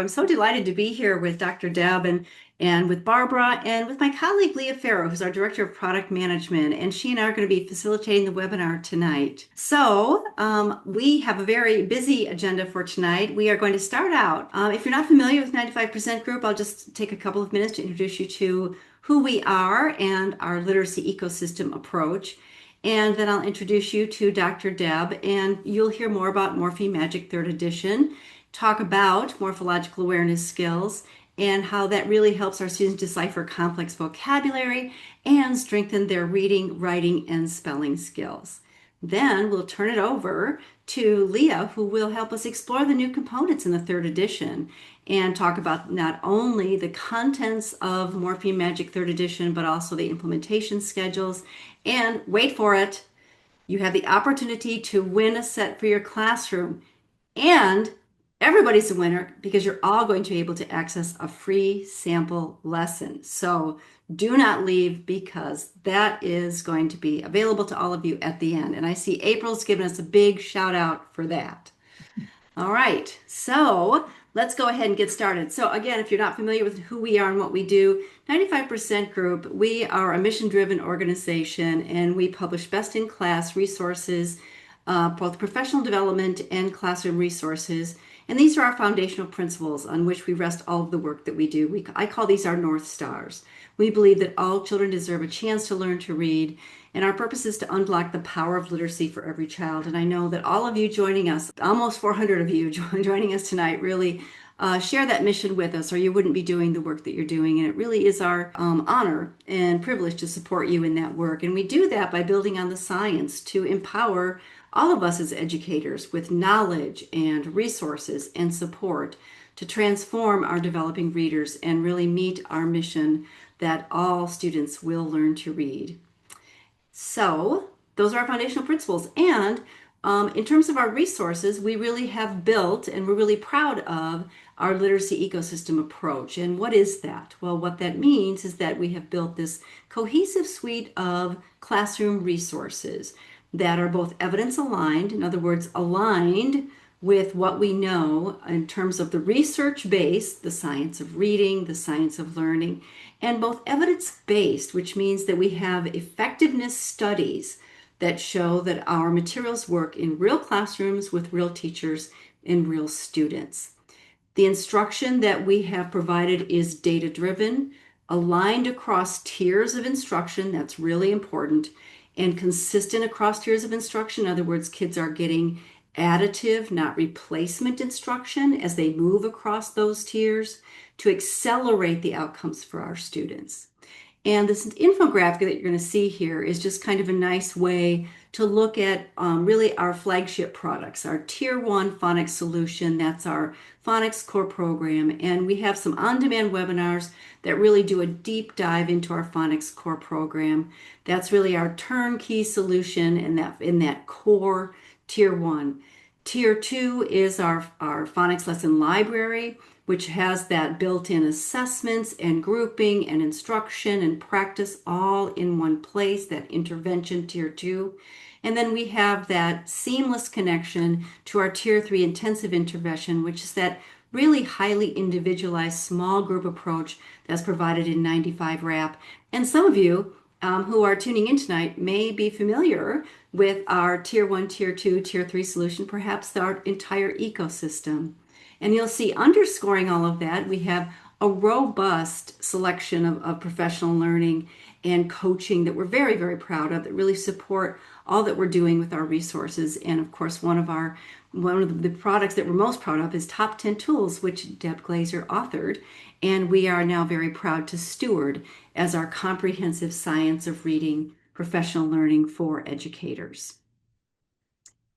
I'm so delighted to be here with Dr. Deb and with Barbara and with my colleague Leah Farrow, who's our Director of Product Management, and she and I are going to be facilitating the webinar tonight. We have a very busy agenda for tonight. We are going to start out. If you're not familiar with 95% Group, I'll just take a couple of minutes to introduce you to who we are and our literacy ecosystem approach. And then I'll introduce you to Dr. Deb, and you'll hear more about Morpheme Magic 3rd edition, talk about morphological awareness skills and how that really helps our students decipher complex vocabulary and strengthen their reading, writing, and spelling skills. Then we'll turn it over to Leah, who will help us explore the new components in the 3rd edition and talk about not only the contents of Morpheme Magic 3rd edition, but also the implementation schedules. And wait for it, you have the opportunity to win a set for your classroom. And everybody's a winner because you're all going to be able to access a free sample lesson. So do not leave because that is going to be available to all of you at the end. And I see April's given us a big shout out for that. All right, so let's go ahead and get started. So again, if you're not familiar with who we are and what we do, 95% Group, we are a mission-driven organization and we publish best-in-class resources, both professional development and classroom resources. And these are our foundational principles on which we rest all of the work that we do. I call these our North Stars. We believe that all children deserve a chance to learn to read, and our purpose is to unlock the power of literacy for every child. And I know that all of you joining us, almost 400 of you joining us tonight, really share that mission with us, or you wouldn't be doing the work that you're doing. And it really is our honor and privilege to support you in that work. And we do that by building on the science to empower all of us as educators with knowledge and resources and support to transform our developing readers and really meet our mission that all students will learn to read. So those are our foundational principles. And in terms of our resources, we really have built and we're really proud of our literacy ecosystem approach. And what is that? Well, what that means is that we have built this cohesive suite of classroom resources that are both evidence aligned, in other words, aligned with what we know in terms of the research base, the science of reading, the science of learning, and both evidence-based, which means that we have effectiveness studies that show that our materials work in real classrooms with real teachers and real students. The instruction that we have provided is data-driven, aligned across tiers of instruction, that's really important, and consistent across tiers of instruction. In other words, kids are getting additive, not replacement instruction as they move across those tiers to accelerate the outcomes for our students. And this infographic that you're going to see here is just kind of a nice way to look at really our flagship products, our Tier 1 phonics solution. That's our phonics core program. And we have some on-demand webinars that really do a deep dive into our phonics core program. That's really our turnkey solution in that core Tier 1. Tier 2 is our phonics lesson library, which has that built-in assessments and grouping and instruction and practice all in one place, that intervention Tier 2. And then we have that seamless connection to our Tier 3 intensive intervention, which is that really highly individualized small group approach that's provided in 95 RAP. And some of you who are tuning in tonight may be familiar with our Tier 1, Tier 2, Tier 3 solution, perhaps our entire ecosystem. And you'll see underscoring all of that, we have a robust selection of professional learning and coaching that we're very, very proud of, that really support all that we're doing with our resources. And of course, one of the products that we're most proud of is Top 10 Tools, which Deb Glaser authored. And we are now very proud to steward as our comprehensive science of reading professional learning for educators.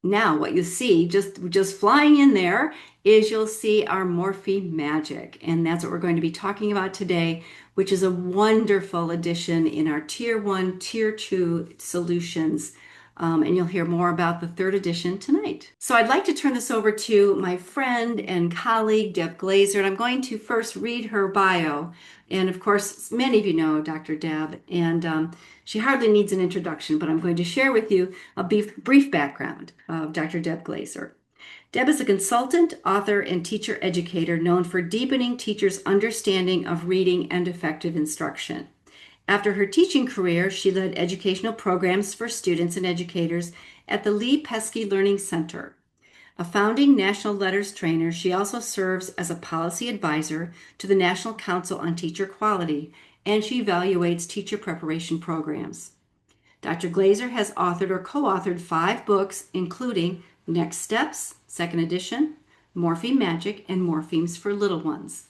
Now, what you see, just flying in there, is you'll see our Morpheme Magic. And that's what we're going to be talking about today, which is a wonderful addition in our Tier 1, Tier 2 solutions. And you'll hear more about the 3rd edition tonight. So I'd like to turn this over to my friend and colleague, Deb Glaser, and I'm going to first read her bio. And of course, many of you know Dr. Deb, and she hardly needs an introduction, but I'm going to share with you a brief background of Dr. Deb Glaser. Deb is a consultant, author, and teacher educator known for deepening teachers' understanding of reading and effective instruction. After her teaching career, she led educational programs for students and educators at the Lee Pesky Learning Center. A founding National Letters trainer, she also serves as a policy advisor to the National Council on Teacher Quality, and she evaluates teacher preparation programs. Dr. Glaser has authored or co-authored 5 books, including Next Steps, second edition, Morpheme Magic, and Morphemes for Little Ones.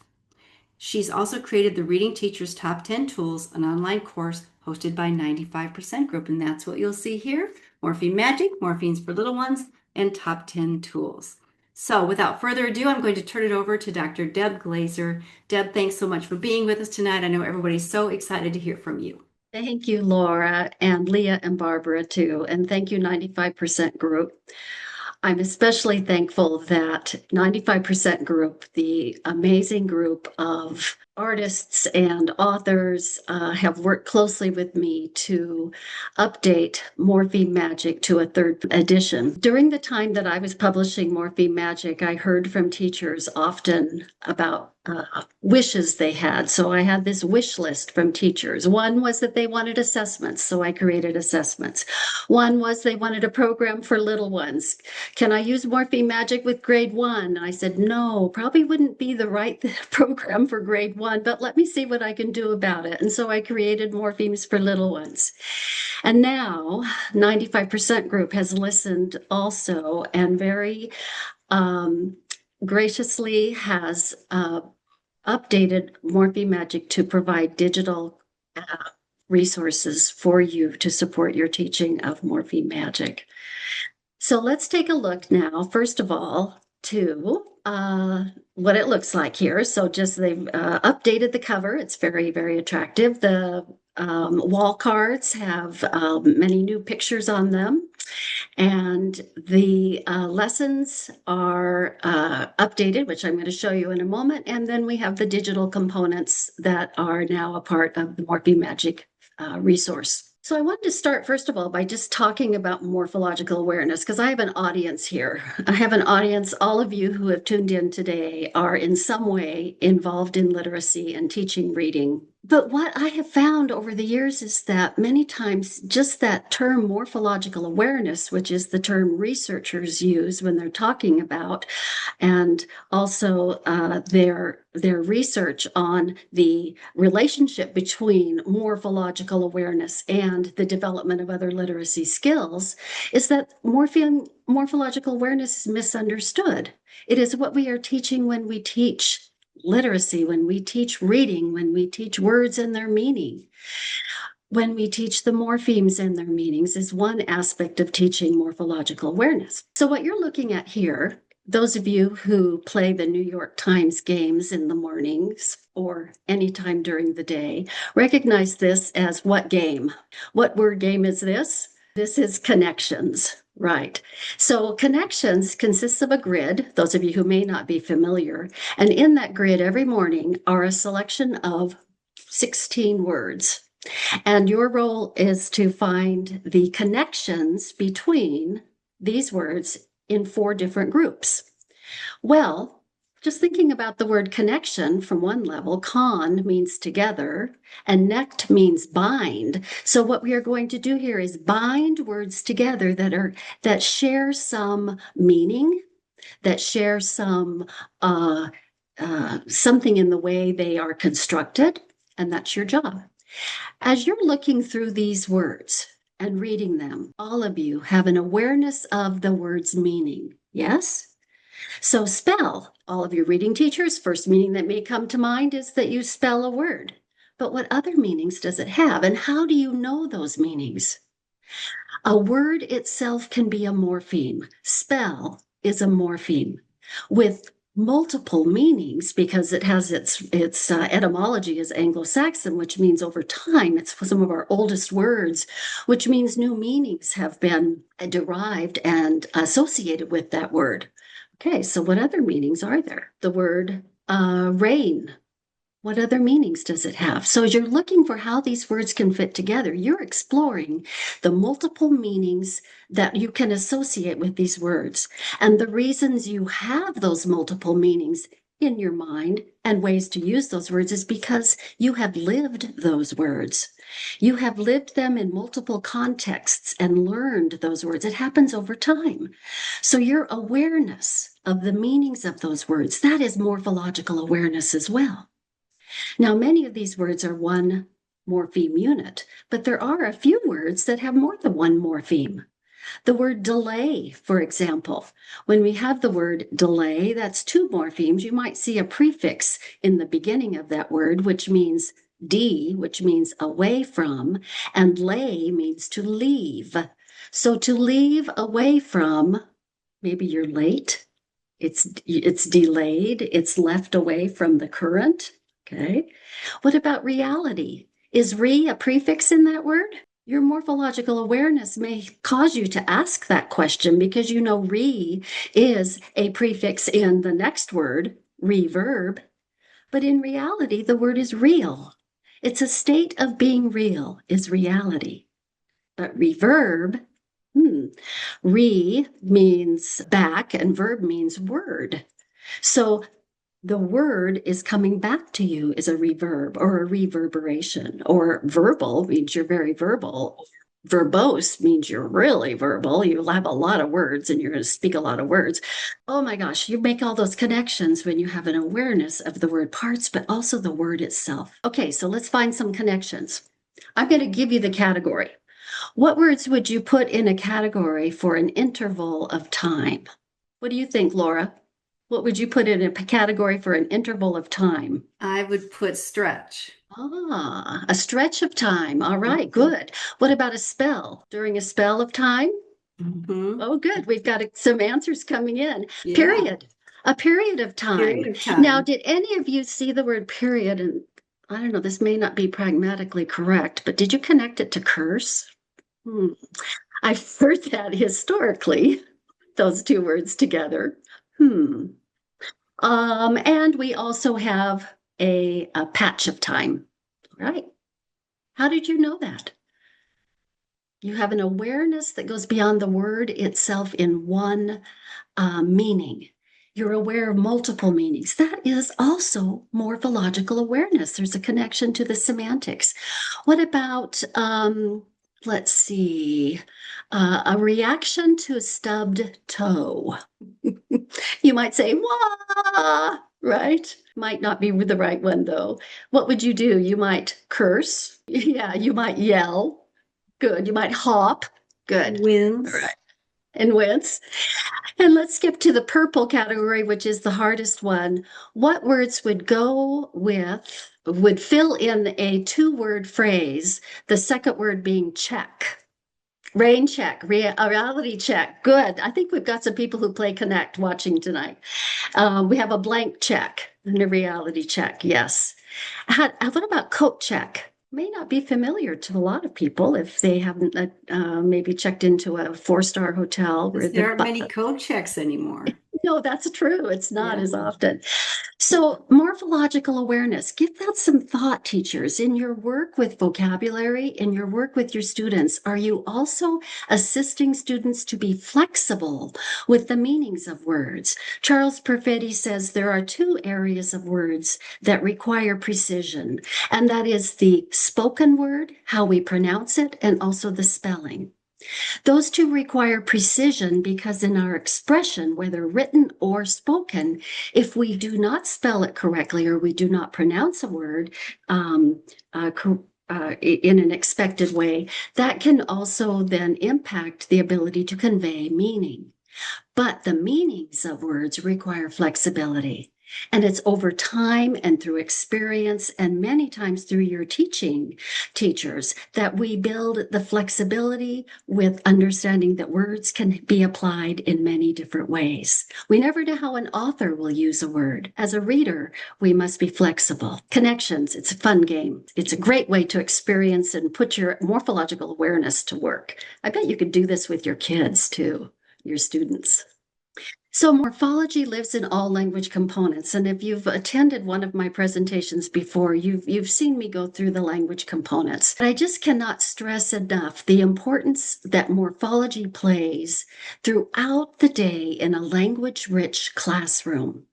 She's also created the Reading Teacher's Top 10 Tools, an online course hosted by 95% Group, and that's what you'll see here. Morpheme Magic, Morphemes for Little Ones, and Top 10 Tools. So without further ado, I'm going to turn it over to Dr. Deb Glaser. Deb, thanks so much for being with us tonight. I know everybody's so excited to hear from you. Thank you, Laura, and Leah and Barbara, too. And thank you, 95% Group. I'm especially thankful that 95% Group, the amazing group of artists and authors, have worked closely with me to update Morpheme Magic to a 3rd edition. During the time that I was publishing Morpheme Magic, I heard from teachers often about wishes they had. So I had this wish list from teachers. One was that they wanted assessments, so I created assessments. One was they wanted a program for little ones. Can I use Morpheme Magic with grade 1? I said, no, probably wouldn't be the right program for grade 1, but let me see what I can do about it. And so I created Morphemes for little ones. And now 95% Group has listened also and very graciously has updated Morpheme Magic to provide digital resources for you to support your teaching of Morpheme Magic. So let's take a look now, first of all, to what it looks like here. So just they've updated the cover. It's very, very attractive. The wall cards have many new pictures on them. And the lessons are updated, which I'm going to show you in a moment. And then we have the digital components that are now a part of the Morpheme Magic resource. So I wanted to start, first of all, by just talking about morphological awareness, because I have an audience here. I have an audience. All of you who have tuned in today are in some way involved in literacy and teaching reading. But what I have found over the years is that many times just that term morphological awareness, which is the term researchers use when they're talking about, and also their research on the relationship between morphological awareness and the development of other literacy skills, is that morphological awareness is misunderstood. It is what we are teaching when we teach literacy, when we teach reading, when we teach words and their meaning, when we teach the morphemes and their meanings is one aspect of teaching morphological awareness. So what you're looking at here, those of you who play the New York Times games in the mornings or anytime during the day, recognize this as what game? What word game is this? This is connections. Right. So connections consists of a grid, those of you who may not be familiar, and in that grid every morning are a selection of 16 words. And your role is to find the connections between these words in 4 different groups. Well, just thinking about the word connection from one level, con means together, and nect means bind. So what we are going to do here is bind words together that share some meaning, that share some something in the way they are constructed, and that's your job. As you're looking through these words and reading them, all of you have an awareness of the word's meaning. Yes? So spell, all of your reading teachers, first meaning that may come to mind is that you spell a word. But what other meanings does it have? And how do you know those meanings? A word itself can be a morpheme. Spell is a morpheme with multiple meanings because it has its etymology is Anglo-Saxon, which means over time. It's some of our oldest words, which means new meanings have been derived and associated with that word. Okay, so what other meanings are there? The word rain What other meanings does it have? So as you're looking for how these words can fit together, you're exploring the multiple meanings that you can associate with these words. And the reasons you have those multiple meanings in your mind and ways to use those words is because you have lived those words. You have lived them in multiple contexts and learned those words. It happens over time. So your awareness of the meanings of those words, that is morphological awareness as well. Now, many of these words are one morpheme unit, but there are a few words that have more than one morpheme. The word delay, for example, when we have the word delay, that's two morphemes. You might see a prefix in the beginning of that word, which means D, which means away from, and lay means to leave. So to leave away from, maybe you're late, it's delayed, it's left away from the current. Okay. What about reality? Is re a prefix in that word? Your morphological awareness may cause you to ask that question because you know re is a prefix in the next word, reverb, but in reality, the word is real. It's a state of being real, is reality. But reverb, re means back and verb means word. So the word is coming back to you is a reverb or a reverberation, or verbal means you're very verbal. Verbose means you're really verbal. You have a lot of words and you're going to speak a lot of words. Oh my gosh, you make all those connections when you have an awareness of the word parts, but also the word itself. Okay, so let's find some connections. I'm going to give you the category. What words would you put in a category for an interval of time? What do you think, Laura? What would you put in a category for an interval of time? I would put stretch. Ah, a stretch of time. All right, good. What about a spell? During a spell of time? Mm-hmm. Oh, good. We've got some answers coming in. Yeah, Period. A period of time. period of Now, time. did any of you see the word period? And I don't know, this may not be pragmatically correct, but did you connect it to curse? Hmm. I've heard that historically, those two words together. Hmm. And we also have a patch of time, right? How did you know that? You have an awareness that goes beyond the word itself in one meaning. You're aware of multiple meanings. That is also morphological awareness. There's a connection to the semantics. What about, let's see, a reaction to a stubbed toe? You might say, wah, right? Might not be the right one though. What would you do? You might curse. Yeah, you might yell. Good. You might hop. Good. All Wins. right. And wince. And let's skip to the purple category, which is the hardest one. What words would fill in a two-word phrase, the second word being check? Rain check, reality check. Good. I think we've got some people who play Connect watching tonight. We have a blank check and a reality check. Yes. What about coat check? May not be familiar to a lot of people if they haven't maybe checked into a four-star hotel where Because there the aren't many code checks anymore. no, that's true. It's not Yeah. as often. So, morphological awareness, give that some thought, teachers. In your work with vocabulary, in your work with your students, are you also assisting students to be flexible with the meanings of words? Charles Perfetti says there are two areas of words that require precision, and that is the spoken word, how we pronounce it, and also the spelling. Those two require precision because in our expression, whether written or spoken, if we do not spell it correctly or we do not pronounce a word in an expected way, that can also then impact the ability to convey meaning. But the meanings of words require flexibility. And it's over time and through experience and many times through your teachers, that we build the flexibility with understanding that words can be applied in many different ways. We never know how an author will use a word. As a reader, we must be flexible. Connections, it's a fun game. It's a great way to experience and put your morphological awareness to work. I bet you could do this with your kids too, your students. So morphology lives in all language components. And if you've attended one of my presentations before, you've seen me go through the language components. I just cannot stress enough the importance that morphology plays throughout the day in a language-rich classroom.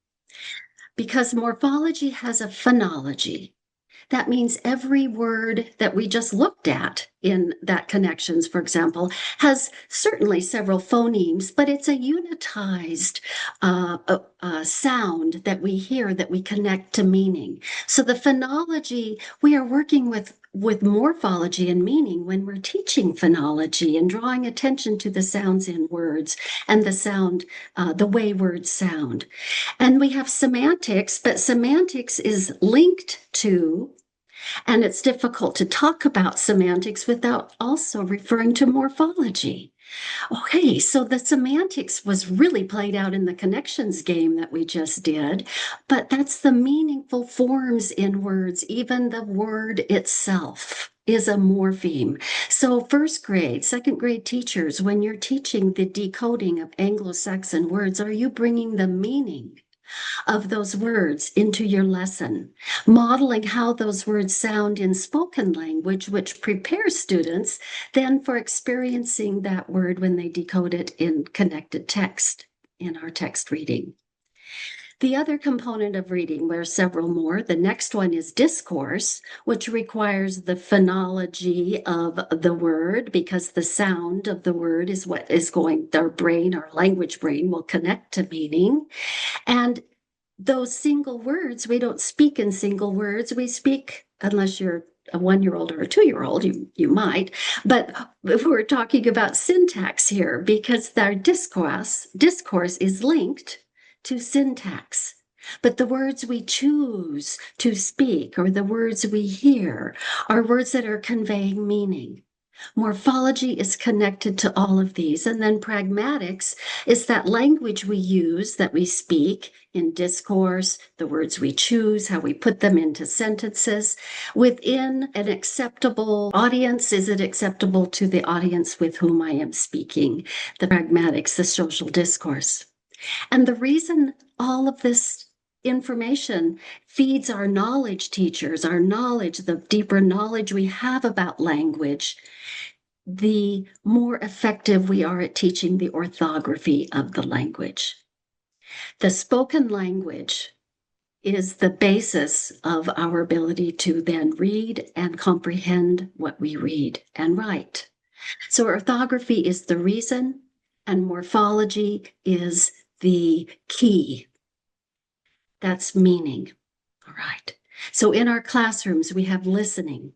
Because morphology has a phonology. That means every word that we just looked at in that connections, for example, has certainly several phonemes, but it's a unitized sound that we hear that we connect to meaning. So the phonology, we are working with morphology and meaning when we're teaching phonology and drawing attention to the sounds in words and the sound, the way words sound. And we have semantics, but semantics is linked to, and it's difficult to talk about semantics without also referring to morphology. Okay, so the semantics was really played out in the connections game that we just did, but that's the meaningful forms in words. Even the word itself is a morpheme. So first grade, second grade teachers, when you're teaching the decoding of Anglo-Saxon words, are you bringing the meaning of those words into your lesson, modeling how those words sound in spoken language, which prepares students then for experiencing that word when they decode it in connected text in our text reading. The other component of reading, there are several more. The next one is discourse, which requires the phonology of the word because the sound of the word is what is going, our brain, our language brain will connect to meaning. And those single words, we don't speak in single words. We speak, unless you're a 1-year-old or a 2-year-old, you might, but we're talking about syntax here because their discourse is linked to syntax. But the words we choose to speak or the words we hear are words that are conveying meaning. Morphology is connected to all of these. And then pragmatics is that language we use, that we speak in discourse, the words we choose, how we put them into sentences within an acceptable audience. Is it acceptable to the audience with whom I am speaking? The pragmatics, the social discourse. And the reason all of this information feeds our knowledge teachers, our knowledge, the deeper knowledge we have about language, the more effective we are at teaching the orthography of the language. The spoken language is the basis of our ability to then read and comprehend what we read and write. So orthography is the reason, and morphology is the key. That's meaning. All right. So in our classrooms, we have listening,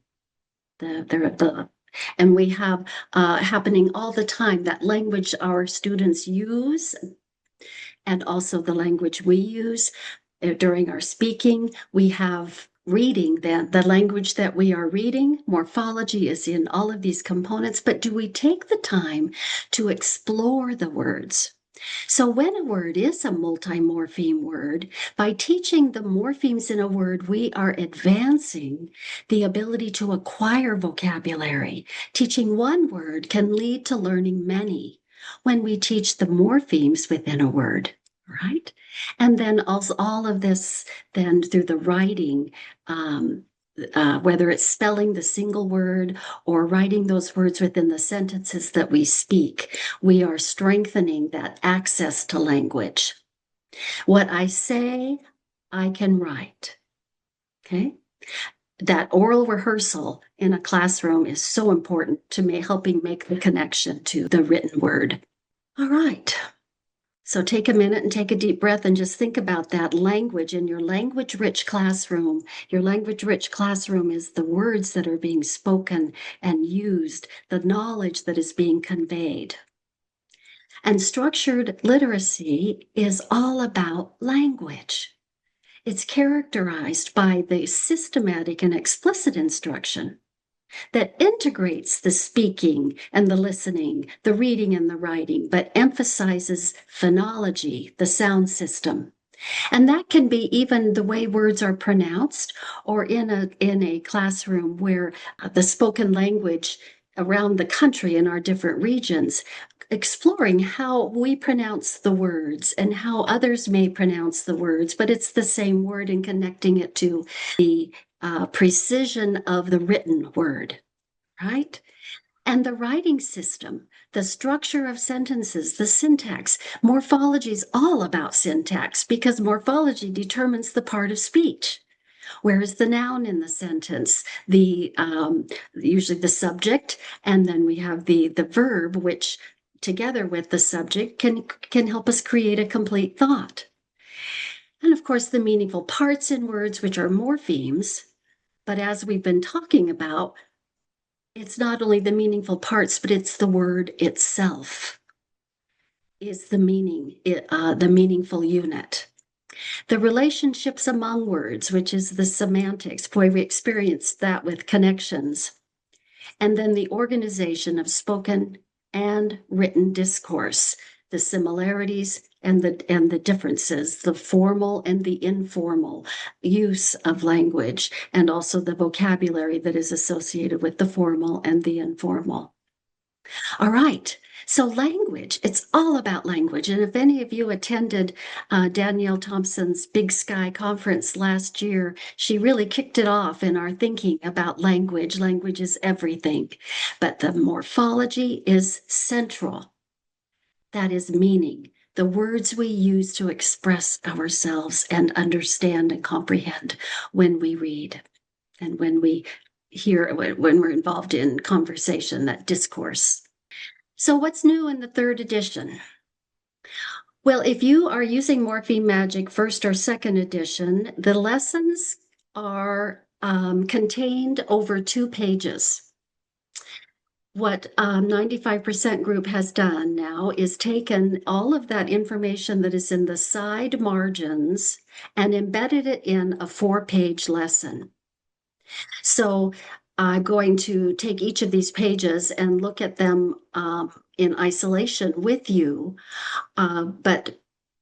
and we have happening all the time that language our students use and also the language we use during our speaking. We have reading, the language that we are reading. Morphology is in all of these components, but do we take the time to explore the words? So when a word is a multimorpheme word, by teaching the morphemes in a word, we are advancing the ability to acquire vocabulary. Teaching one word can lead to learning many when we teach the morphemes within a word, right? And then also all of this then through the writing, whether it's spelling the single word or writing those words within the sentences that we speak, we are strengthening that access to language. What I say, I can write. Okay? That oral rehearsal in a classroom is so important to me, helping make the connection to the written word. All right. So take a minute and take a deep breath and just think about that language in your language-rich classroom. Your language-rich classroom is the words that are being spoken and used, the knowledge that is being conveyed. And structured literacy is all about language. It's characterized by the systematic and explicit instruction that integrates the speaking and the listening, the reading and the writing, but emphasizes phonology, the sound system. And that can be even the way words are pronounced, or in a classroom where the spoken language around the country in our different regions exploring how we pronounce the words and how others may pronounce the words, but it's the same word, and connecting it to the precision of the written word, right? And the writing system, the structure of sentences, the syntax. Morphology is all about syntax because morphology determines the part of speech. Where is the noun in the sentence? The usually the subject, and then we have the verb, which together with the subject can help us create a complete thought. And of course, the meaningful parts in words, which are morphemes. But as we've been talking about, it's not only the meaningful parts, but it's the word itself is the meaning, the meaningful unit. The relationships among words, which is the semantics, boy, we experienced that with connections. And then the organization of spoken and written discourse, the similarities and the differences, the formal and the informal use of language, and also the vocabulary that is associated with the formal and the informal. All right. So language, it's all about language. And if any of you attended Danielle Thompson's Big Sky conference last year, she really kicked it off in our thinking about language. Language is everything, but the morphology is central. That is meaning, the words we use to express ourselves and understand and comprehend when we read and when we hear, when we're involved in conversation, that discourse. So what's new in the third edition? Well, if you are using Morpheme Magic first or second edition, the lessons are contained over 2 pages. What 95% group has done now is taken all of that information that is in the side margins and embedded it in a 4-page lesson. So I'm going to take each of these pages and look at them in isolation with you. But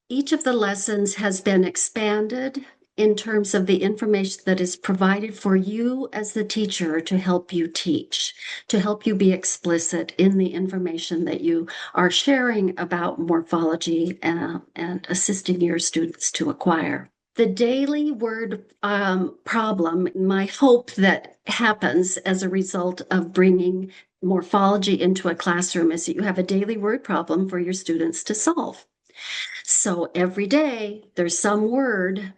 each of the lessons has been expanded in terms of the information that is provided for you as the teacher to help you teach, to help you be explicit in the information that you are sharing about morphology and assisting your students to acquire. The daily word problem, my hope that happens as a result of bringing morphology into a classroom is that you have a daily word problem for your students to solve. So every day there's some word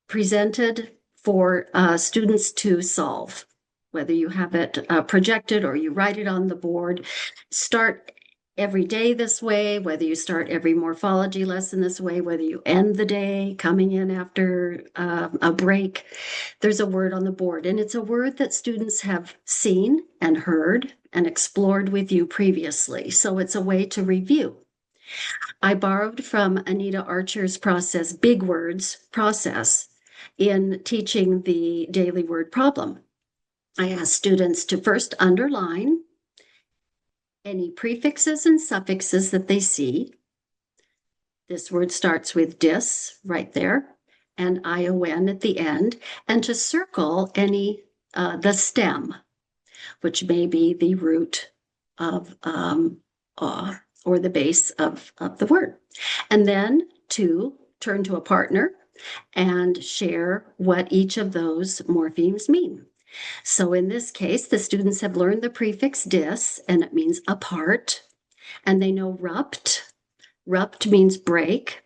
presented for students to solve, whether you have it projected or you write it on the board. Start every day this way, whether you start every morphology lesson this way, whether you end the day coming in after a break, there's a word on the board. And it's a word that students have seen and heard and explored with you previously. So it's a way to review. I borrowed from Anita Archer's process, big words process, in teaching the daily word problem. I asked students to first underline any prefixes and suffixes that they see. This word starts with dis right there and ION at the end, and to circle any, the stem, which may be the root of or the base of the word. And then to turn to a partner and share what each of those morphemes mean. So in this case, the students have learned the prefix dis, and it means apart. And they know rupt. Rupt means break.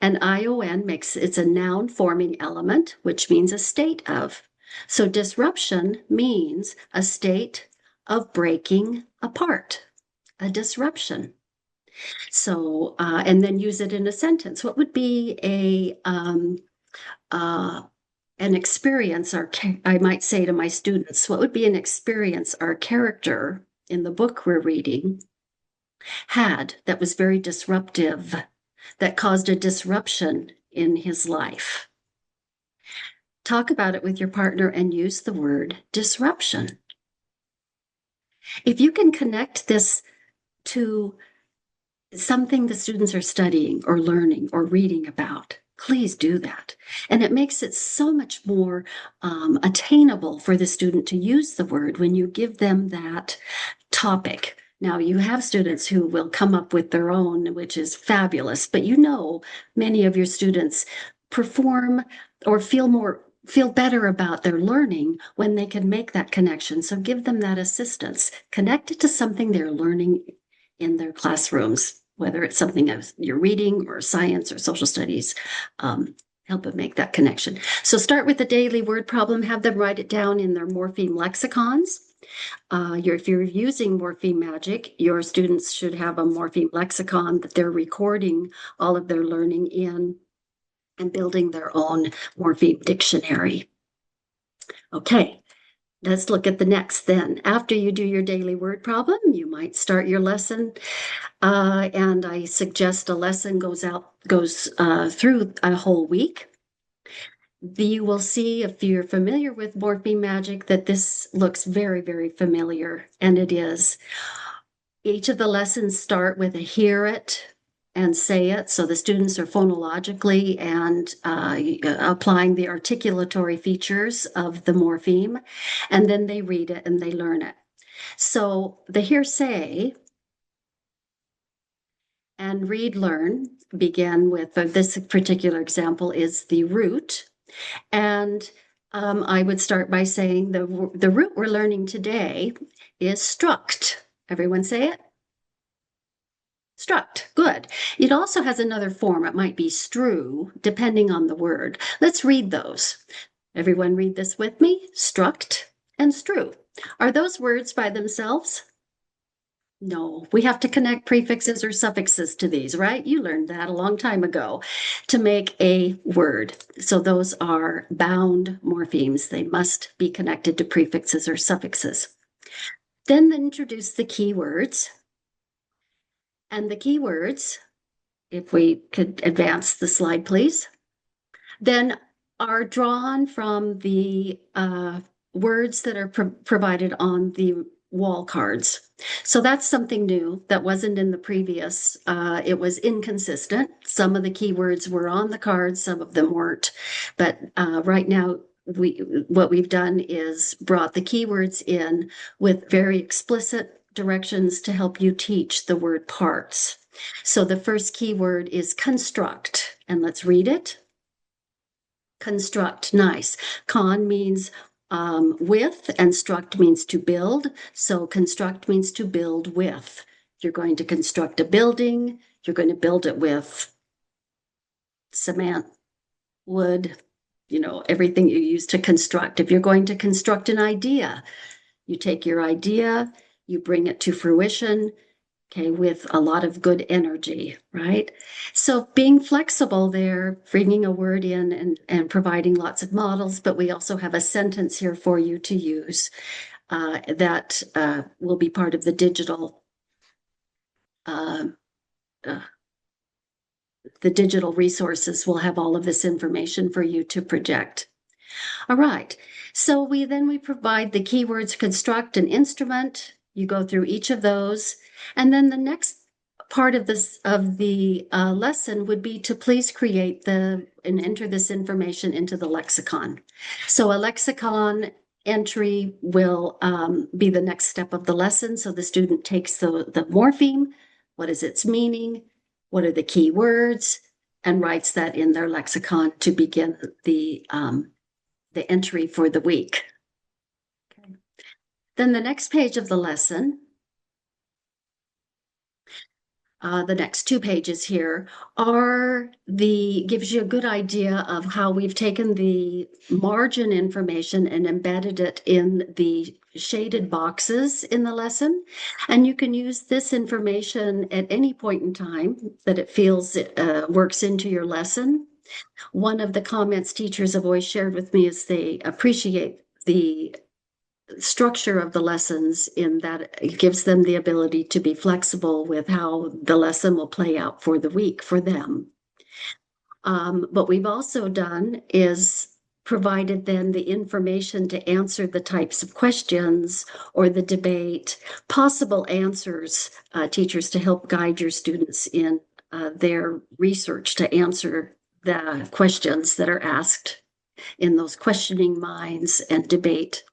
And ION it's a noun forming element, which means a state of. So disruption means a state of breaking apart, a disruption. So, and then use it in a sentence. What would be an experience, or I might say to my students, what would be an experience our character in the book we're reading had that was very disruptive, that caused a disruption in his life? Talk about it with your partner and use the word disruption. If you can connect this to something the students are studying or learning or reading about, please do that. And it makes it so much more attainable for the student to use the word when you give them that topic Now, you have students who will come up with their own, which is fabulous, but many of your students perform or feel better about their learning when they can make that connection. So give them that assistance. Connect it to something they're learning in their classrooms, whether it's something as you're reading or science or social studies. Help them make that connection. So start with the daily word problem, have them write it down in their morpheme lexicons. If you're using Morpheme Magic, your students should have a morpheme lexicon that they're recording all of their learning in and building their own morpheme dictionary. Okay, let's look at the next then. After you do your daily word problem, you might start your lesson. And I suggest a lesson goes through a whole week. You will see, if you're familiar with Morpheme Magic, that this looks very, very familiar, and it is. Each of the lessons start with a hear it and say it, so the students are phonologically and applying the articulatory features of the morpheme, and then they read it and they learn it. So the hear, say, and read, learn begin with, this particular example is the root. And I would start by saying the root we're learning today is struct. Everyone say it? Struct. Good. It also has another form. It might be strew, depending on the word. Let's read those. Everyone read this with me. Struct and strew. Are those words by themselves? No, we have to connect prefixes or suffixes to these, right? You learned that a long time ago to make a word. So those are bound morphemes. They must be connected to prefixes or suffixes. Then introduce the keywords. And the keywords, if we could advance the slide, please, then are drawn from the words that are provided on the wall cards. So that's something new that wasn't in the previous. It was inconsistent. Some of the keywords were on the cards, some of them weren't. But right now, what we've done is brought the keywords in with very explicit directions to help you teach the word parts. So the first keyword is construct, and let's read it. Construct, nice. Con means with, and struct means to build. So construct means to build with. You're going to construct a building, you're going to build it with cement, wood, everything you use to construct. If you're going to construct an idea, you take your idea, you bring it to fruition, okay, with a lot of good energy, right? So being flexible there, bringing a word in and providing lots of models, but we also have a sentence here for you to use that will be part of the digital resources. Will have all of this information for you to project. All right, so we provide the keywords construct and instrument. You go through each of those. And then the next part of the lesson would be to please create and enter this information into the lexicon. So a lexicon entry will be the next step of the lesson. So the student takes the morpheme, what is its meaning, what are the key words, and writes that in their lexicon to begin the entry for the week. Okay. Then the next page of the lesson, the next 2 pages here, gives you a good idea of how we've taken the margin information and embedded it in the shaded boxes in the lesson. And you can use this information at any point in time that it feels it works into your lesson. One of the comments teachers have always shared with me is they appreciate the structure of the lessons in that it gives them the ability to be flexible with how the lesson will play out for the week for them. What we've also done is provided then the information to answer the types of questions or the debate, possible answers, teachers to help guide your students in their research to answer the questions that are asked in those questioning minds and debate.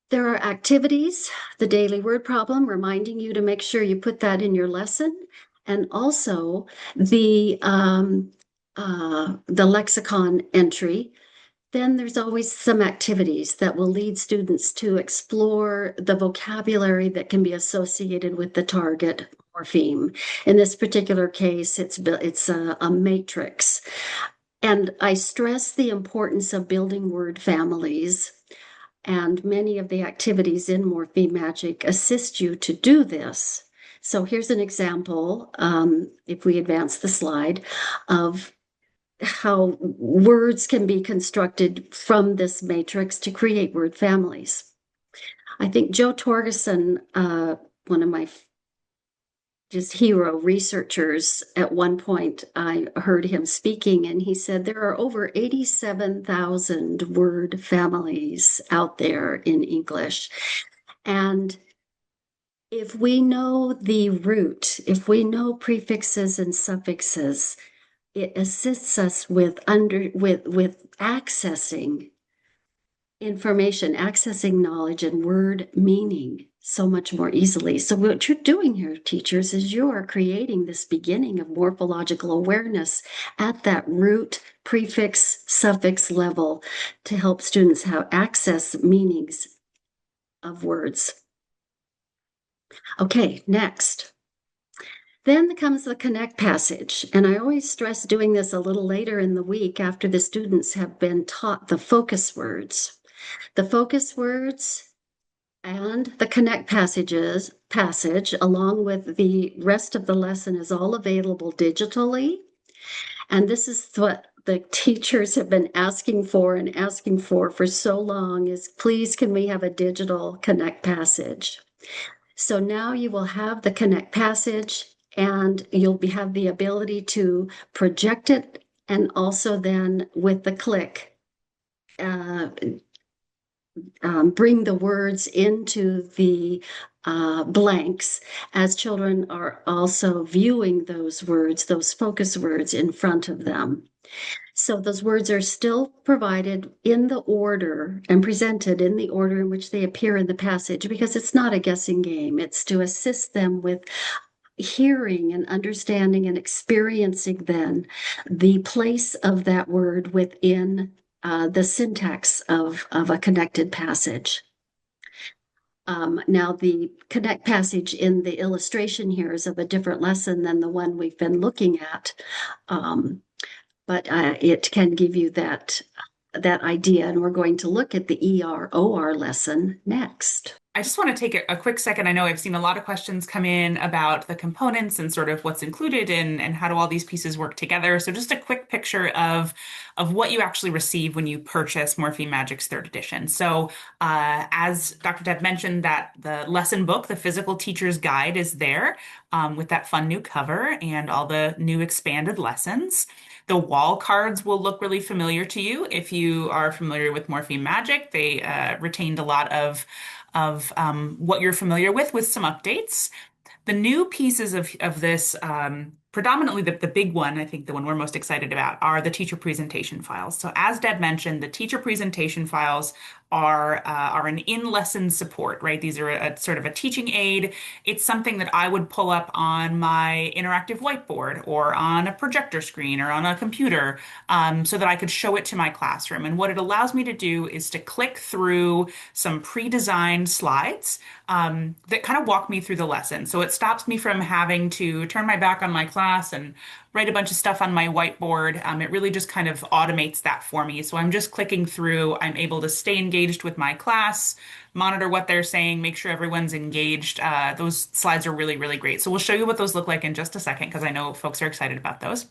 There are activities, the daily word problem, reminding you to make sure you put that in your lesson, and also the lexicon entry. Then there's always some activities that will lead students to explore the vocabulary that can be associated with the target morpheme. In this particular case, it's a matrix. And I stress the importance of building word families, and many of the activities in Morpheme Magic assist you to do this. So here's an example, if we advance the slide, of how words can be constructed from this matrix to create word families. I think Joe Torgerson, one of my just hero researchers, at one point I heard him speaking, and he said there are over 87,000 word families out there in English. And if we know the root, if we know prefixes and suffixes, it assists us with accessing information, accessing knowledge and word meaning so much more easily. So what you're doing here, teachers, is you're creating this beginning of morphological awareness at that root prefix suffix level to help students have access meanings of words. Okay, next. Then comes the connect passage. And I always stress doing this a little later in the week after the students have been taught the focus words. The focus words and the connect passage, along with the rest of the lesson, is all available digitally. And this is what the teachers have been asking for and asking for so long is, please, can we have a digital connect passage? So now you will have the connect passage, and you'll have the ability to project it, and also then with the click, bring the words into the blanks as children are also viewing those words, those focus words in front of them. So those words are still provided in the order and presented in the order in which they appear in the passage, because it's not a guessing game. It's to assist them with hearing and understanding and experiencing then the place of that word within the syntax of a connected passage. Now, the connect passage in the illustration here is of a different lesson than the one we've been looking at. But it can give you that idea, and we're going to look at the ER/OR lesson next. I just want to take a quick second. I know I've seen a lot of questions come in about the components and sort of what's included and how do all these pieces work together. So just a quick picture of what you actually receive when you purchase Morpheme Magic's third edition. So as Dr. Deb mentioned, that the lesson book, the physical teacher's guide, is there with that fun new cover and all the new expanded lessons. The wall cards will look really familiar to you if you are familiar with Morpheme Magic. They retained a lot of what you're familiar with some updates. The new pieces of this, predominantly the big one, I think the one we're most excited about, are the teacher presentation files. So as Deb mentioned, the teacher presentation files are an in-lesson support, right? These are a sort of a teaching aid. It's something that I would pull up on my interactive whiteboard or on a projector screen or on a computer so that I could show it to my classroom. And what it allows me to do is to click through some pre-designed slides that kind of walk me through the lesson. So it stops me from having to turn my back on my class and write a bunch of stuff on my whiteboard. It really just kind of automates that for me. So I'm just clicking through. I'm able to stay engaged with my class, monitor what they're saying, make sure everyone's engaged. Those slides are really, really great. So we'll show you what those look like in just a second, because I know folks are excited about those.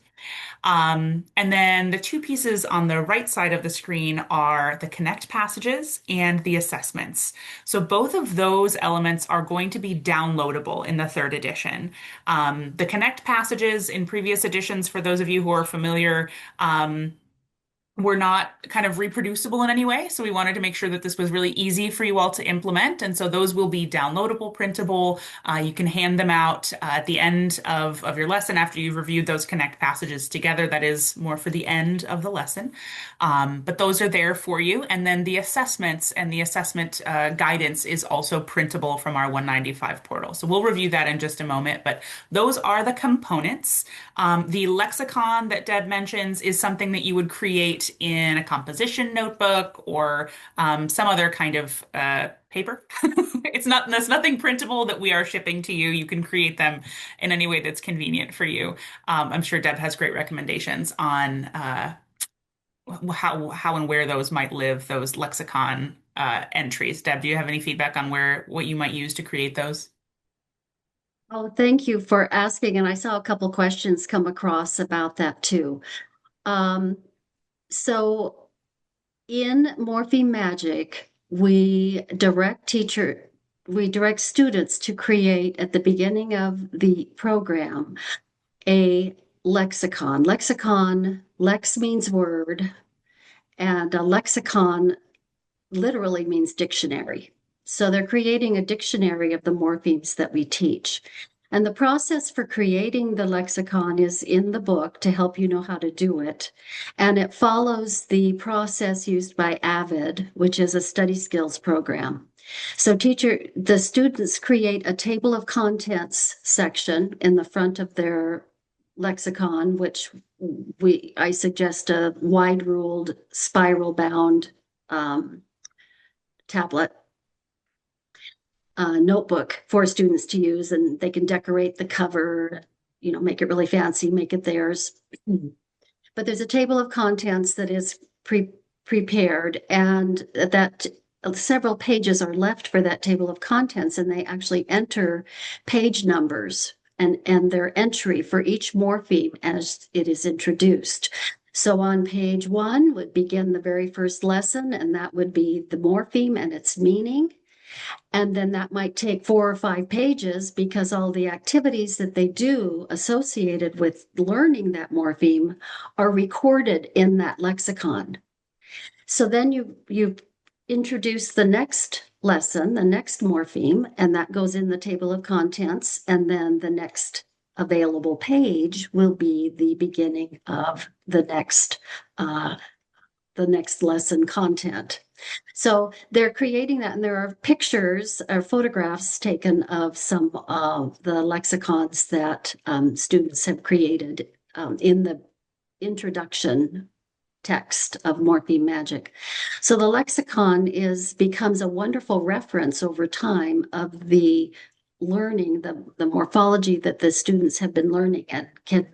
And then the two pieces on the right side of the screen are the connect passages and the assessments. So both of those elements are going to be downloadable in the third edition. The connect passages in previous editions, for those of you who are familiar, were not kind of reproducible in any way. So we wanted to make sure that this was really easy for you all to implement. And so those will be downloadable, printable. You can hand them out at the end of your lesson after you've reviewed those Connect passages together. That is more for the end of the lesson. But those are there for you. And then the assessments and the assessment guidance is also printable from our 195 portal. So we'll review that in just a moment. But those are the components. The lexicon that Deb mentions is something that you would create in a composition notebook or some other kind of paper. There's nothing printable that we are shipping to you. You can create them in any way that's convenient for you. I'm sure Deb has great recommendations on how and where those might live, those lexicon entries. Deb, do you have any feedback on what you might use to create those? Oh, thank you for asking. And I saw a couple questions come across about that too. Um, so in Morpheme Magic, we direct students to create at the beginning of the program a lexicon. Lex means word, and a lexicon literally means dictionary. So they're creating a dictionary of the morphemes that we teach. And the process for creating the lexicon is in the book to help you know how to do it. And it follows the process used by AVID, which is a study skills program. So the students create a table of contents section in the front of their lexicon, which I suggest a wide ruled, spiral bound tablet notebook for students to use, and they can decorate the cover, make it really fancy, make it theirs. But there's a table of contents that is prepared, and that several pages are left for that table of contents, and they actually enter page numbers and their entry for each morpheme as it is introduced. So on page 1 would begin the very first lesson, and that would be the morpheme and its meaning. And then that might take 4 or 5 pages because all the activities that they do associated with learning that morpheme are recorded in that lexicon. So then you introduce the next lesson, the next morpheme, and that goes in the table of contents. And then the next available page will be the beginning of the next lesson content. So they're creating that, and there are pictures or photographs taken of some of the lexicons that students have created in the introduction text of Morpheme Magic. So the lexicon becomes a wonderful reference over time of the learning, the morphology that the students have been learning, and can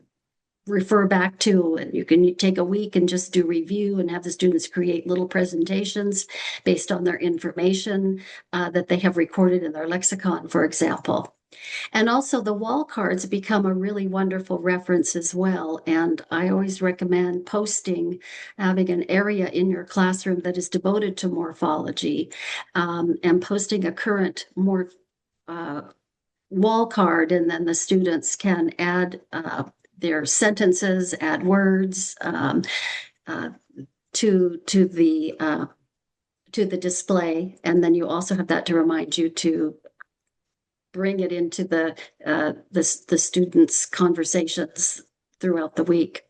refer back to, and you can take a week and just do review and have the students create little presentations based on their information that they have recorded in their lexicon, for example. And also the wall cards become a really wonderful reference as well. And I always recommend having an area in your classroom that is devoted to morphology, and posting a current wall card, and then the students can add their sentences, add words to the display, and then you also have that to remind you to bring it into the students' conversations throughout the week.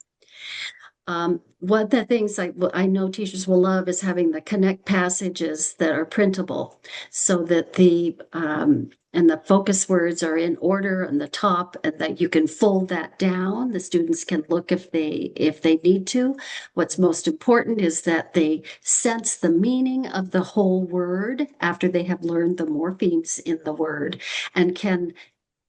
One of the things I know teachers will love is having the Connect passages that are printable, so that and the focus words are in order on the top, and that you can fold that down. The students can look if they need to. What's most important is that they sense the meaning of the whole word after they have learned the morphemes in the word, and can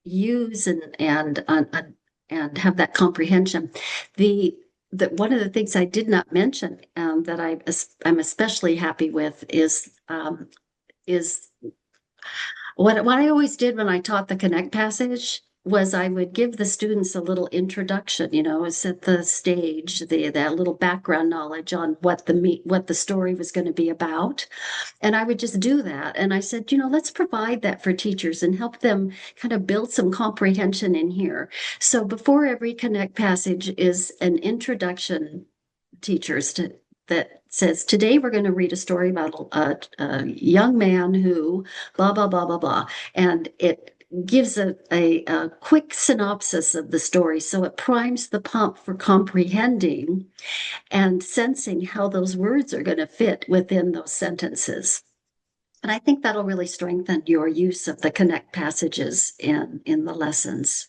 use and have that comprehension. One of the things I did not mention that I'm especially happy with is what I always did when I taught the Connect passage was I would give the students a little introduction, set the stage, that little background knowledge on what the story was going to be about. And I would just do that. And I said, let's provide that for teachers and help them kind of build some comprehension in here. So before every Connect passage is an introduction, teachers, that says, today we're going to read a story about a young man who blah, blah, blah, blah, blah. And it gives a quick synopsis of the story. So it primes the pump for comprehending and sensing how those words are going to fit within those sentences. And I think that'll really strengthen your use of the connect passages in the lessons.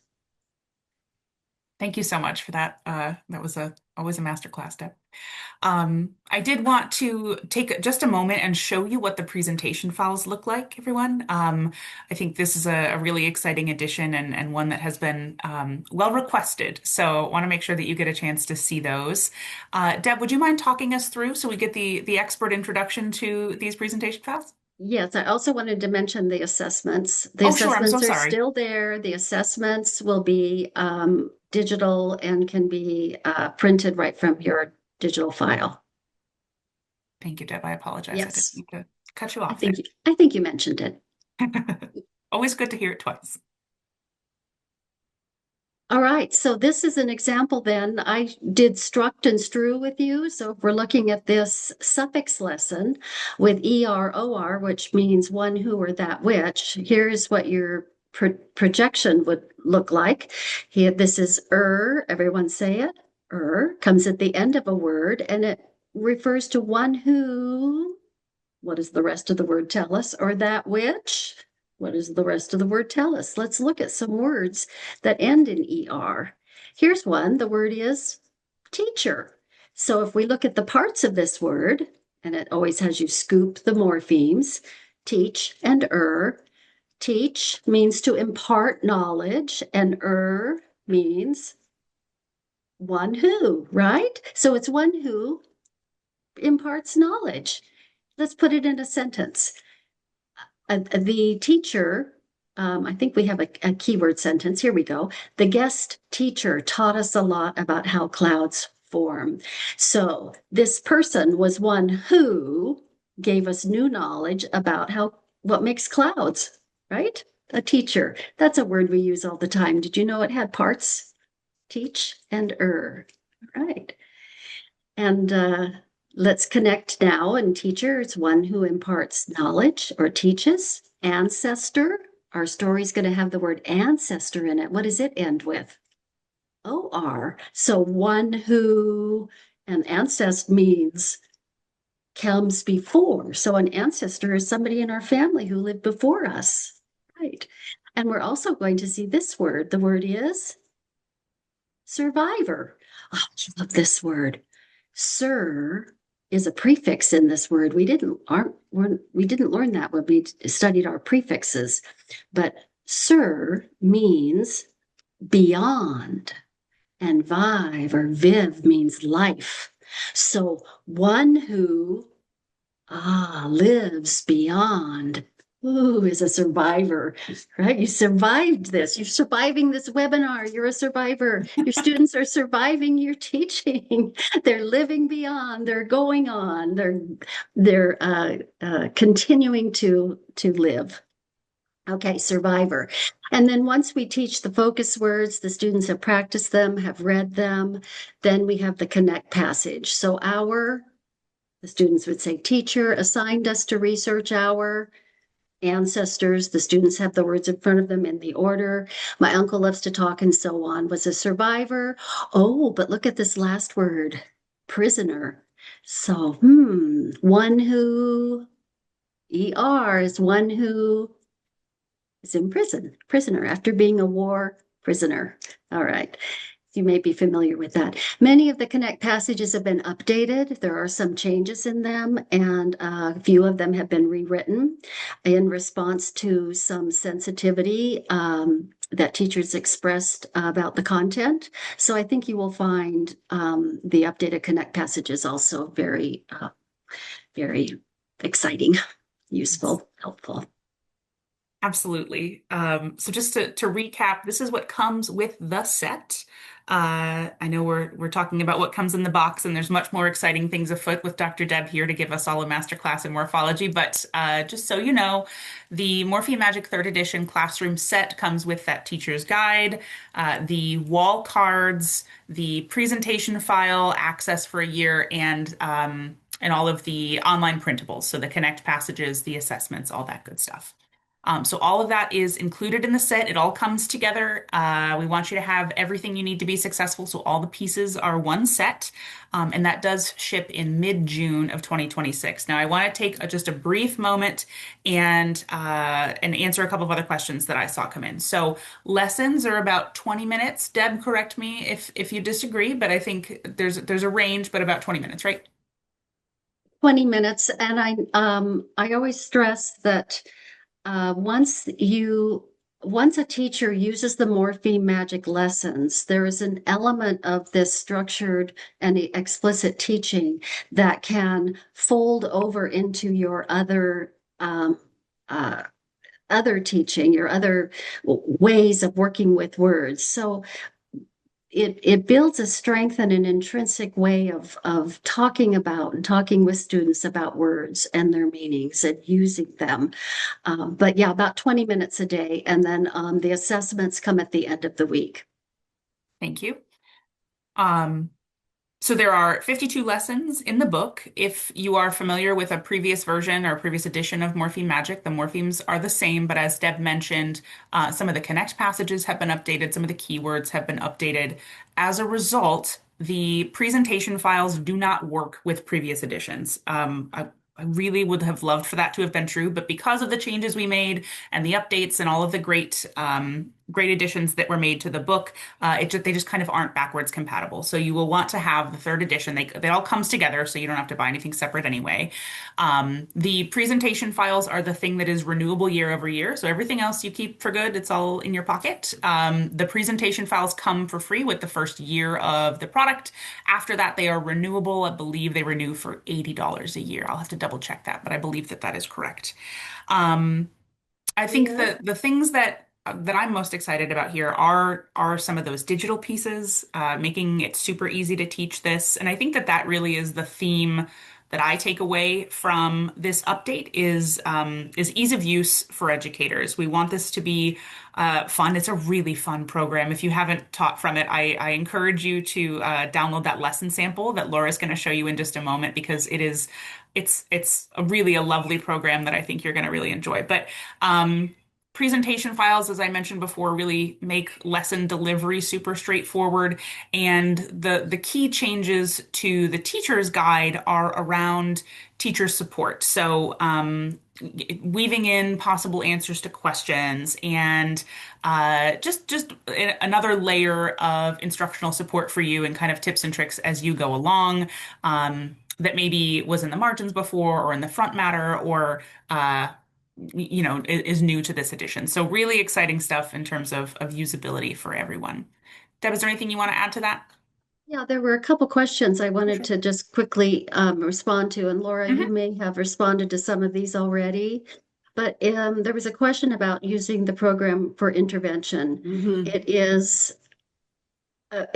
Thank you so much for that. That was always a masterclass, Deb. I did want to take just a moment and show you what the presentation files look like, everyone. I think this is a really exciting addition and one that has been well requested. So I want to make sure that you get a chance to see those. Deb, would you mind talking us through so we get the expert introduction to these presentation files? Yes, I also wanted to mention the assessments. The Oh, sure. I'm so assessments are sorry. still there. The assessments will be digital and can be printed right from your digital file. Thank you, Deb. I apologize. Yes. I didn't mean to cut you off I think you mentioned it. there. Always good to hear it twice. All right, so this is an example then. I did struct and strew with you. So if we're looking at this suffix lesson with ER, OR, which means one who or that which, here's what your projection would look like. Here, this is everyone say it. Comes at the end of a word and it refers to one who, what does the rest of the word tell us? Or that which, what does the rest of the word tell us? Let's look at some words that end in ER. Here's one. The word is teacher. So if we look at the parts of this word, and it always has you scoop the morphemes, teach and Teach means to impart knowledge, and means one who, right? So it's one who imparts knowledge. Let's put it in a sentence. The teacher, I think we have a keyword sentence. Here we go. The guest teacher taught us a lot about how clouds form. So this person was one who gave us new knowledge about what makes clouds, right? A teacher. That's a word we use all the time. Did you know it had parts? Teach and Right. And let's connect now. And teacher is one who imparts knowledge or teaches. Ancestor. Our story's going to have the word ancestor in it. What does it end with? OR. So one who, and ancestor means comes before. So an ancestor is somebody in our family who lived before us. Right. And we're also going to see this word. The word is survivor. Oh, I love this word. Sir is a prefix in this word. We didn't learn that when we studied our prefixes, but sir means beyond, and viv means life. So one who lives beyond. Ooh, is a survivor, right? You survived this. You're surviving this webinar. You're a survivor. Your students are surviving your teaching. They're living beyond. They're going on. They're continuing to live. Okay, survivor. And then once we teach the focus words, the students have practiced them, have read them, then we have the connect passage. So the students would say, teacher assigned us to research our ancestors. The students have the words in front of them in the order. My uncle loves to talk and so on. Was a survivor. Oh, but look at this last word, prisoner. So, one who, ER is one who is in prison, prisoner after being a war prisoner. All right. You may be familiar with that. Many of the Connect passages have been updated. There are some changes in them, and a few of them have been rewritten in response to some sensitivity that teachers expressed about the content. So I think you will find the updated Connect passages also very, very exciting, useful, helpful. Absolutely. So just to recap, this is what comes with the set. I know we're talking about what comes in the box, and there's much more exciting things afoot with Dr. Deb here to give us all a masterclass in morphology. But just so you know, the Morpheme Magic third edition classroom set comes with that teacher's guide, the wall cards, the presentation file, access for a year, and all of the online printables. So the Connect passages, the assessments, all that good stuff. So all of that is included in the set. It all comes together. We want you to have everything you need to be successful. So all the pieces are one set, and that does ship in mid-June of 2026. Now I want to take just a brief moment and answer a couple of other questions that I saw come in. So lessons are about 20 minutes. Deb, correct me if you disagree, but I think there's a range, but about 20 minutes, right? 20 minutes. And I always stress that once a teacher uses the Morpheme Magic lessons, there is an element of this structured and explicit teaching that can fold over into your other teaching, your other ways of working with words. So it builds a strength and an intrinsic way of talking about and talking with students about words and their meanings and using them. But yeah, about 20 minutes a day. And then the assessments come at the end of the week. Thank you. So there are 52 lessons in the book. If you are familiar with a previous version or previous edition of Morpheme Magic, the morphemes are the same, but as Deb mentioned, some of the connect passages have been updated, some of the keywords have been updated. As a result, the presentation files do not work with previous editions. I really would have loved for that to have been true, but because of the changes we made and the updates and all of the great additions that were made to the book, they just kind of aren't backwards compatible. So you will want to have the third edition. They all comes together, so you don't have to buy anything separate anyway. The presentation files are the thing that is renewable year over year. So everything else you keep for good, it's all in your pocket. The presentation files come for free with the first year of the product. After that, they are renewable. I believe they renew for $80 a year. I'll have to double check that, but I believe that is correct. I think the things that I'm most excited about here are some of those digital pieces, making it super easy to teach this. And I think that really is the theme that I take away from this update is ease of use for educators. We want this to be fun. It's a really fun program. If you haven't taught from it, I encourage you to download that lesson sample that Laura's going to show you in just a moment because it's really a lovely program that I think you're going to really enjoy. But presentation files, as I mentioned before, really make lesson delivery super straightforward. And the key changes to the teacher's guide are around teacher support. So weaving in possible answers to questions and just another layer of instructional support for you and kind of tips and tricks as you go along. That maybe was in the margins before or in the front matter or is new to this edition. So really exciting stuff in terms of usability for everyone. Deb, is there anything you want to add to that? Yeah, there were a couple questions I wanted Sure. to just quickly respond to. And Laura, you Mhm. may have responded to some of these already. But there was a question about using the program for intervention. Mhm.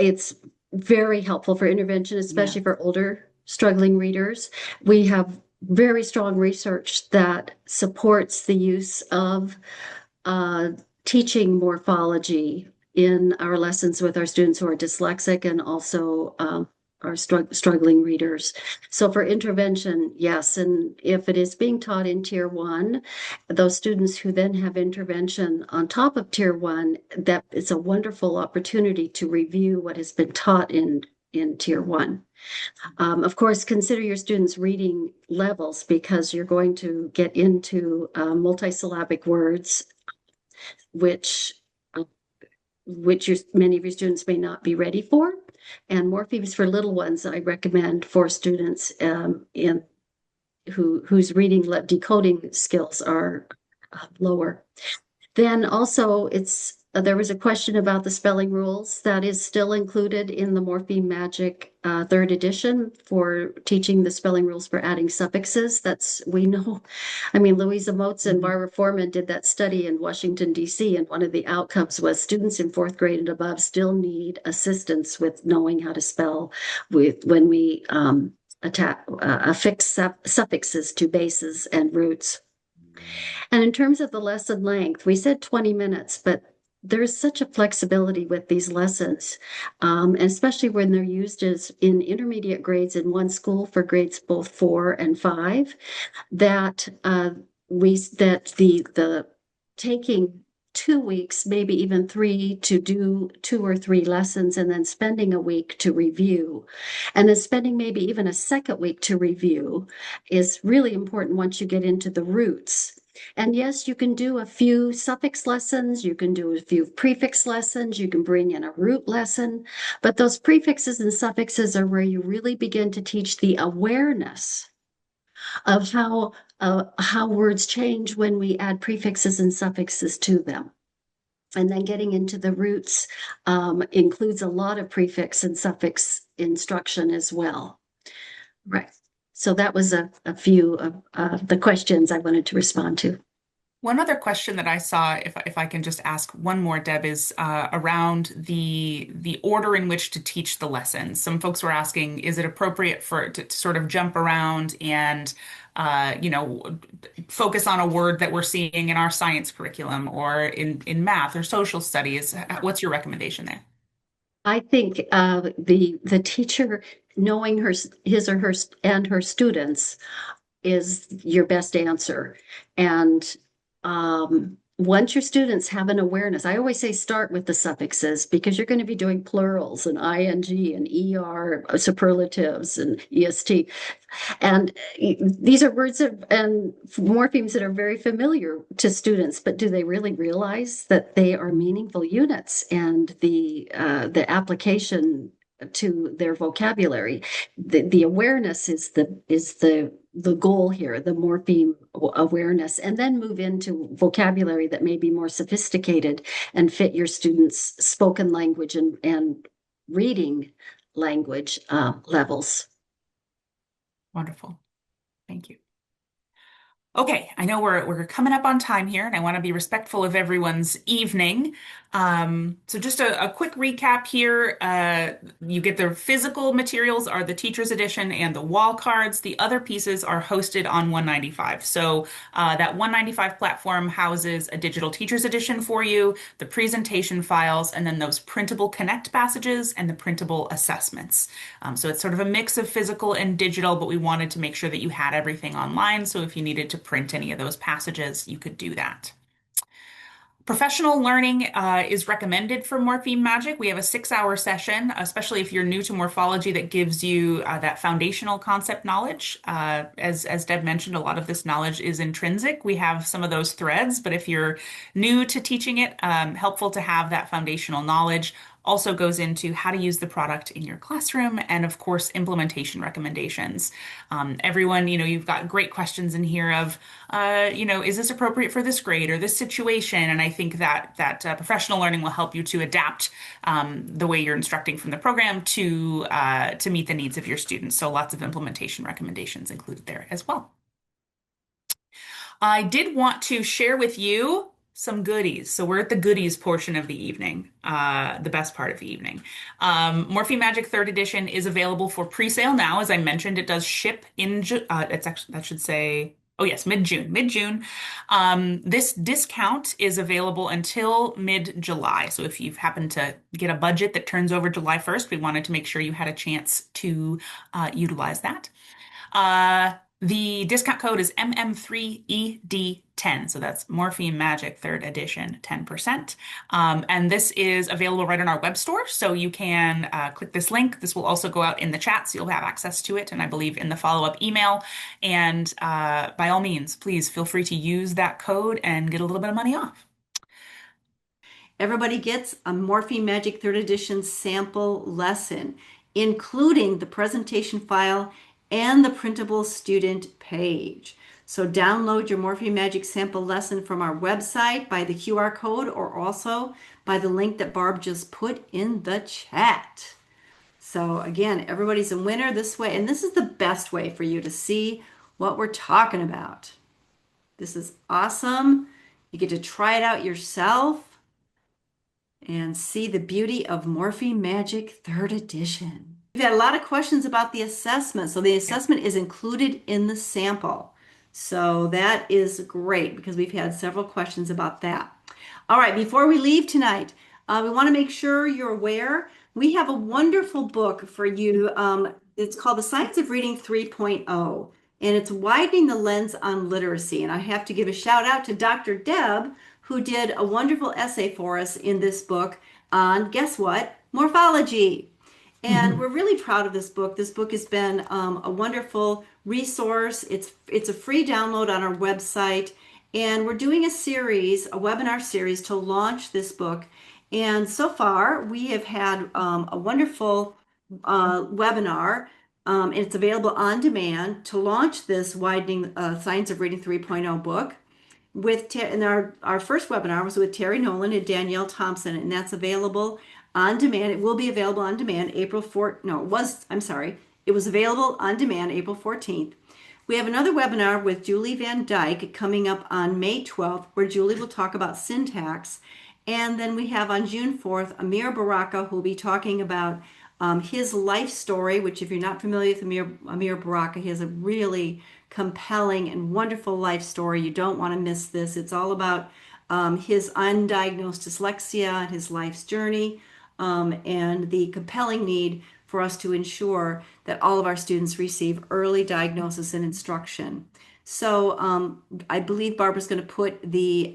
It's very helpful for intervention, especially Yeah. for older struggling readers. We have very strong research that supports the use of uh, teaching morphology in our lessons with our students who are dyslexic and also are struggling readers. So for intervention, yes. And if it is being taught in Tier 1, those students who then have intervention on top of Tier 1, that it's a wonderful opportunity to review what has been taught in Tier 1. Of course, consider your students' reading levels because you're going to get into multisyllabic words, which many of your students may not be ready for. And morphemes for little ones, I recommend for students whose reading decoding skills are lower. Then also, it's There was a question about the spelling rules. That is still included in the Morpheme Magic third edition for teaching the spelling rules for adding suffixes. We know. I mean, Louisa Moats and Barbara Foreman did that study in Washington, D.C., and one of the outcomes was students in fourth grade and above still need assistance with knowing how to spell when we affix suffixes to bases and roots. And in terms of the lesson length, we said 20 minutes, but there's such a flexibility with these lessons, and especially when they're used as in intermediate grades in one school for grades both 4 and 5, that the taking 2 weeks, maybe even 3, to do 2 or 3 lessons, and then spending a week to review, and then spending maybe even a second week to review is really important once you get into the roots. And yes, you can do a few suffix lessons, you can do a few prefix lessons, you can bring in a root lesson, but those prefixes and suffixes are where you really begin to teach the awareness of how words change when we add prefixes and suffixes to them. And then getting into the roots includes a lot of prefix and suffix instruction as well. Right. So that was a few of the questions I wanted to respond to. One other question that I saw, if I can just ask one more, Deb, is around the order in which to teach the lessons. Some folks were asking, is it appropriate to sort of jump around and focus on a word that we're seeing in our science curriculum or in math or social studies? What's your recommendation there? I think the teacher knowing his or her and her students is your best answer. And once your students have an awareness, I always say start with the suffixes because you're going to be doing plurals and ing and er, superlatives and est. And these are words and morphemes that are very familiar to students, but do they really realize that they are meaningful units and the application to their vocabulary? The awareness is the goal here, the morpheme awareness, and then move into vocabulary that may be more sophisticated and fit your students' spoken language and reading language levels. Wonderful. Thank you. Okay, I know we're coming up on time here, and I want to be respectful of everyone's evening. So just a quick recap here. You get the physical materials are the teacher's edition and the wall cards. The other pieces are hosted on 195. So that 195 platform houses a digital teacher's edition for you, the presentation files, and then those printable connect passages and the printable assessments. So it's sort of a mix of physical and digital, but we wanted to make sure that you had everything online. So if you needed to print any of those passages, you could do that. Professional learning is recommended for Morpheme Magic. We have a 6-hour session, especially if you're new to morphology, that gives you that foundational concept knowledge. As Deb mentioned, a lot of this knowledge is intrinsic. We have some of those threads, but if you're new to teaching it, helpful to have that foundational knowledge. Also goes into how to use the product in your classroom and, of course, implementation recommendations. Everyone, you've got great questions in here of, is this appropriate for this grade or this situation? And I think that professional learning will help you to adapt the way you're instructing from the program to meet the needs of your students. So lots of implementation recommendations included there as well. I did want to share with you some goodies. So we're at the goodies portion of the evening, the best part of the evening. Morpheme Magic 3rd edition is available for pre-sale now. As I mentioned, it does ship in, it's actually, that should say, oh yes, mid-June. This discount is available until mid-July. So if you've happened to get a budget that turns over July 1st, we wanted to make sure you had a chance to utilize that. The discount code is MM3ED10. So that's Morpheme Magic 3rd edition, 10%. And this is available right on our web store. So you can click this link. This will also go out in the chat, so you'll have access to it. And I believe in the follow-up email. And by all means, please feel free to use that code and get a little bit of money off. Everybody gets a Morpheme Magic 3rd edition sample lesson, including the presentation file and the printable student page. So download your Morpheme Magic sample lesson from our website by the QR code or also by the link that Barb just put in the chat. So again, everybody's a winner this way, and this is the best way for you to see what we're talking about. This is awesome. You get to try it out yourself and see the beauty of Morpheme Magic 3rd edition. We've had a lot of questions about the assessment. So the assessment is included in the sample. So that is great because we've had several questions about that. All right, before we leave tonight, we want to make sure you're aware we have a wonderful book for you. It's called The Science of Reading 3.0, and it's widening the lens on literacy. And I have to give a shout out to Dr. Deb, who did a wonderful essay for us in this book on, guess what? Morphology. And we're really proud of this book. This book has been a wonderful resource. It's a free download on our website. And we're doing a series, a webinar series to launch this book. And so far, we have had a wonderful webinar. And it's available on demand to launch this Widening Science of Reading 3.0 book. And our first webinar was with Terry Nolan and Danielle Thompson, and that's available on demand. It will be available on demand April 4th. No, it was, I'm sorry. It was available on demand April 14th. We have another webinar with Julie Van Dyke coming up on May 12th, where Julie will talk about syntax. And then we have on June 4th, Amir Baraka, who will be talking about his life story, which if you're not familiar with Amir Baraka, he has a really compelling and wonderful life story. You don't want to miss this. It's all about his undiagnosed dyslexia, his life's journey, and the compelling need for us to ensure that all of our students receive early diagnosis and instruction. So I believe Barbara's going to put the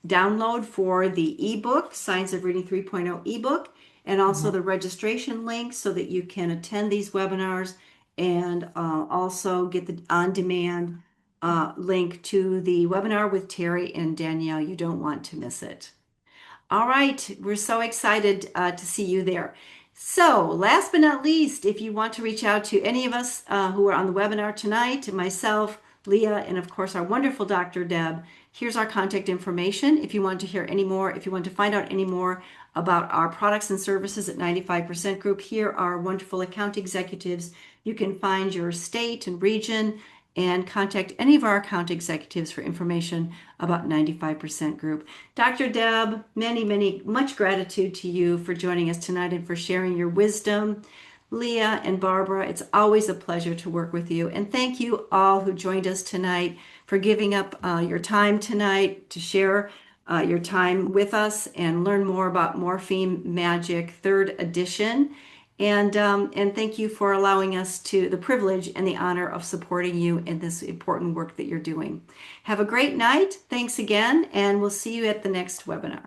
download for the ebook, Science of Reading 3.0 ebook, and also the registration link so that you can attend these webinars and also get the on-demand link to the webinar with Terry and Danielle. You don't want to miss it. All right, we're so excited to see you there. So last but not least, if you want to reach out to any of us who are on the webinar tonight, myself, Leah, and of course our wonderful Dr. Deb, here's our contact information. If you want to hear any more, if you want to find out any more about our products and services at 95% Group, here are wonderful account executives. You can find your state and region and contact any of our account executives for information about 95% Group. Dr. Deb, much gratitude to you for joining us tonight and for sharing your wisdom. Leah and Barbara, it's always a pleasure to work with you. And thank you all who joined us tonight for giving up your time tonight to share your time with us and learn more about Morpheme Magic 3rd edition. And thank you for allowing us the privilege and the honor of supporting you in this important work that you're doing. Have a great night. Thanks again, and we'll see you at the next webinar.